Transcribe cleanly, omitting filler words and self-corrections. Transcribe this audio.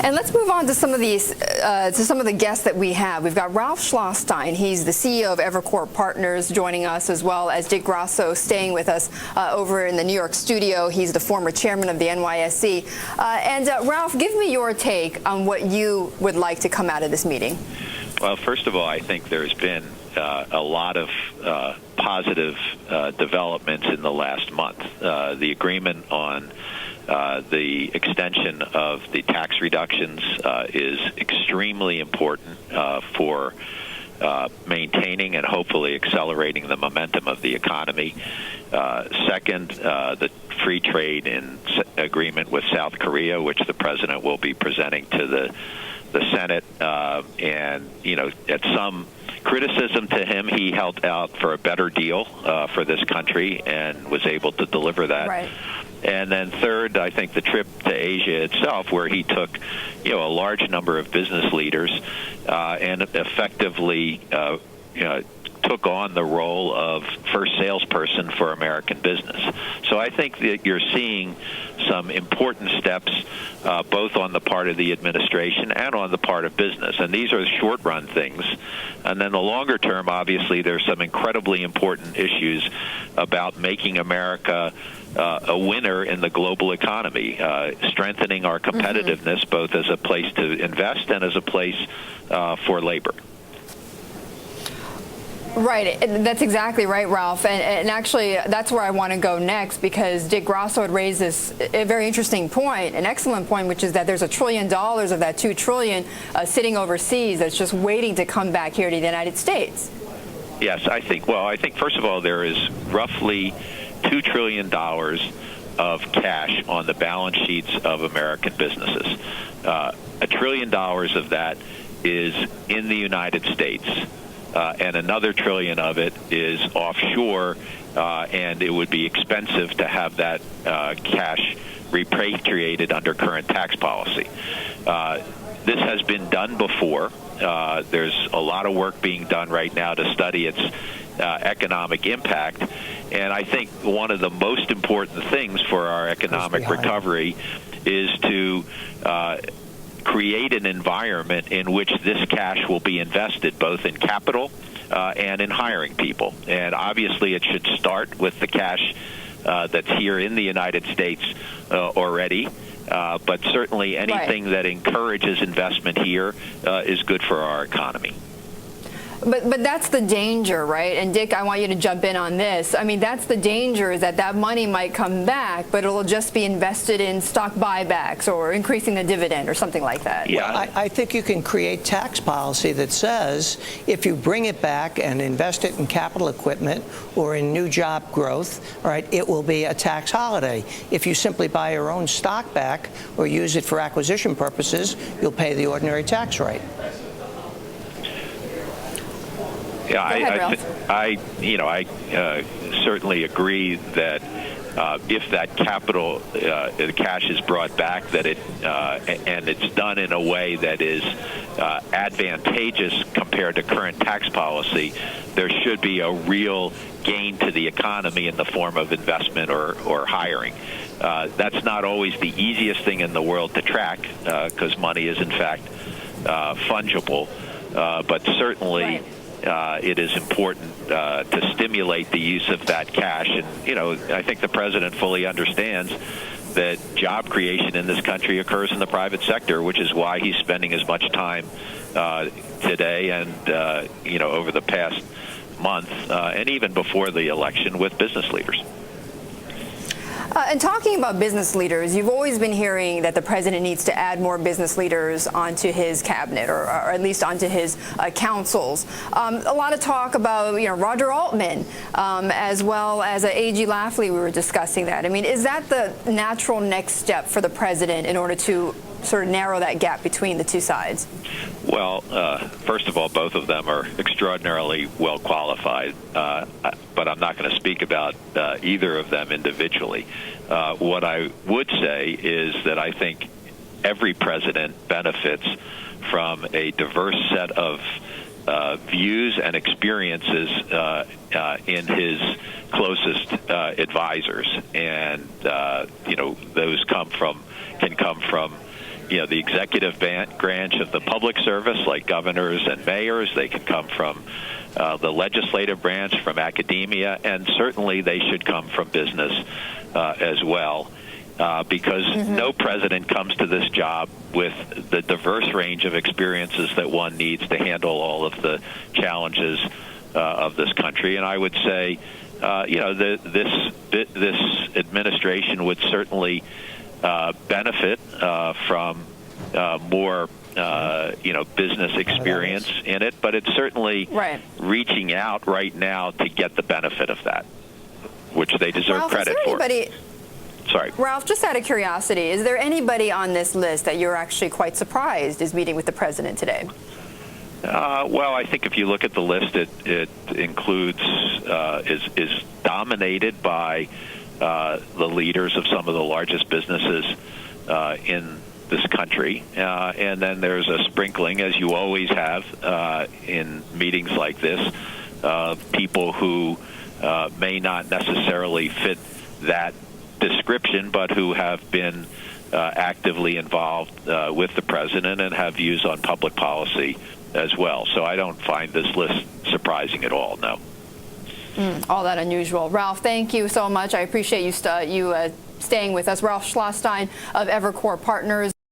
And let's move on to some of these, some of the guests that we have. We've got Ralph Schlosstein. He's the CEO of Evercore Partners joining us, as well as Dick Grasso staying with us over in the New York studio. He's the former chairman of the NYSE. Ralph, give me your take on what you would like to come out of this meeting. Well, first of all, I think there's been a lot of positive developments in the last month. The agreement on the extension of the tax reductions is extremely important for maintaining and hopefully accelerating the momentum of the economy. Second, the free trade agreement with South Korea, which the president will be presenting to the Senate. And, you know, at some criticism to him, he held out for a better deal for this country and was able to deliver that. Right. And then third, I think the trip to Asia itself, where he took, you know, a large number of business leaders and effectively, took on the role of first salesperson for American business. So I think that you're seeing some important steps, both on the part of the administration and on the part of business. And these are short-run things. And then the longer term, obviously, there's some incredibly important issues about making America a winner in the global economy, strengthening our competitiveness both as a place to invest and as a place for labor. Right. That's exactly right, Ralph. And actually, that's where I want to go next, because Dick Grasso had raised this a very interesting point, an excellent point, which is that there's $1 trillion of that $2 trillion sitting overseas that's just waiting to come back here to the United States. Yes, I think first of all, there is roughly $2 trillion of cash on the balance sheets of American businesses. $1 trillion of that is in the United States. And another $1 trillion of it is offshore, and it would be expensive to have that cash repatriated under current tax policy. This has been done before. There's a lot of work being done right now to study its economic impact. And I think one of the most important things for our economic recovery is to create an environment in which this cash will be invested both in capital and in hiring people. And obviously it should start with the cash that's here in the United States already. But certainly anything that encourages investment here is good for our economy. But that's the danger, right? And Dick, I want you to jump in on this. I mean, that's the danger, is that money might come back, but it'll just be invested in stock buybacks or increasing the dividend or something like that. Yeah, well, I think you can create tax policy that says if you bring it back and invest it in capital equipment or in new job growth, all right, it will be a tax holiday. If you simply buy your own stock back or use it for acquisition purposes, you'll pay the ordinary tax rate. Yeah, I certainly agree that if that capital, the cash is brought back, that and it's done in a way that is advantageous compared to current tax policy, there should be a real gain to the economy in the form of investment or hiring. That's not always the easiest thing in the world to track, because money is in fact fungible, but certainly. Right. It is important to stimulate the use of that cash. And, I think the president fully understands that job creation in this country occurs in the private sector, which is why he's spending as much time today and, over the past month and even before the election with business leaders. And talking about business leaders, you've always been hearing that the president needs to add more business leaders onto his cabinet, or at least onto his councils. A lot of talk about, Roger Altman, as well as A.G. Lafley. We were discussing that. I mean, is that the natural next step for the president in order to sort of narrow that gap between the two sides? Well, first of all, both of them are extraordinarily well qualified, but I'm not going to speak about either of them individually. What I would say is that I think every president benefits from a diverse set of views and experiences in his closest advisors, and those can come from the executive branch of the public service, like governors and mayors. They can come from the legislative branch, from academia, and certainly they should come from business as well. Because no president comes to this job with the diverse range of experiences that one needs to handle all of the challenges of this country. And I would say, this administration would certainly benefit from more, business experience in it. But it's certainly reaching out right now to get the benefit of that, which they deserve credit for. Sorry. Ralph, just out of curiosity, is there anybody on this list that you're actually quite surprised is meeting with the president today? Well, I think if you look at the list, it includes, is dominated by the leaders of some of the largest businesses in this country. And then there's a sprinkling, as you always have in meetings like this, people who may not necessarily fit that description, but who have been actively involved with the president and have views on public policy as well. So I don't find this list surprising at all, no. All that unusual. Ralph, thank you so much. I appreciate you staying with us. Ralph Schlosstein of Evercore Partners.